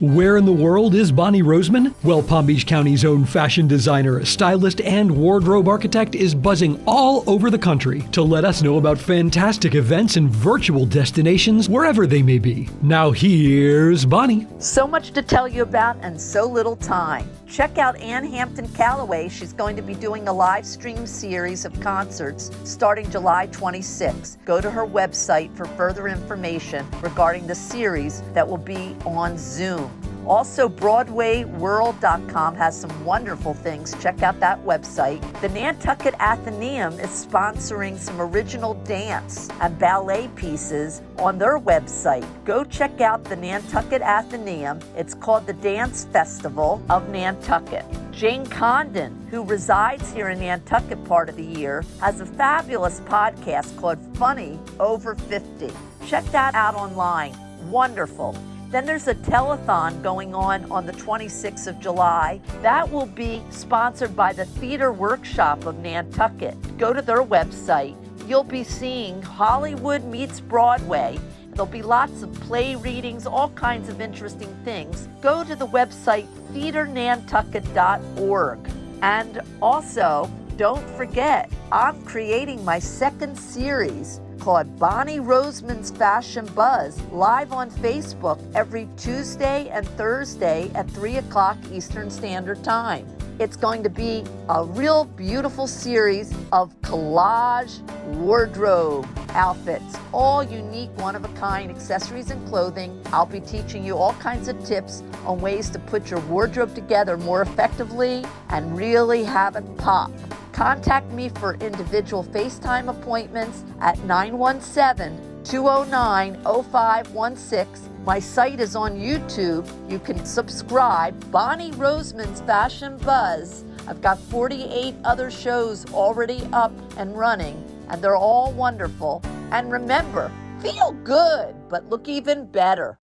Where in the world is Bonnie Roseman? Well, Palm Beach County's own fashion designer, stylist, and wardrobe architect is buzzing all over the country to let us know about fantastic events and virtual destinations wherever they may be. Now here's Bonnie. So much to tell you about and so little time. Check out Hampton Calaway. She's going to be doing a live stream series of concerts starting July 26. Go to her website for further information regarding the series that will be on Zoom. Also, BroadwayWorld.com has some wonderful things. Check out that website. The Nantucket Athenaeum is sponsoring some original dance and ballet pieces on their website. Go check out the Nantucket Athenaeum. It's called the Dance Festival of Nantucket. Jane Condon, who resides here in Nantucket part of the year, has a fabulous podcast called Funny Over 50. Check that out online. Wonderful. Then there's a telethon going on the 26th of July. That will be sponsored by the Theatre Workshop of Nantucket. Go to their website. You'll be seeing Hollywood meets Broadway. There'll be lots of play readings, all kinds of interesting things. Go to the website theatrenantucket.org. And also, don't forget, I'm creating my second series called Bonnie Roseman's Fashion Buzz, live on Facebook every Tuesday and Thursday at 3 o'clock Eastern Standard Time. It's going to be a real beautiful series of collage wardrobe outfits, all unique, one-of-a-kind accessories and clothing. I'll be teaching you all kinds of tips on ways to put your wardrobe together more effectively and really have it pop. Contact me for individual FaceTime appointments at 917-209-0516. My site is on YouTube. You can subscribe. Bonnie Roseman's Fashion Buzz. I've got 48 other shows already up and running, and they're all wonderful. And remember, feel good, but look even better.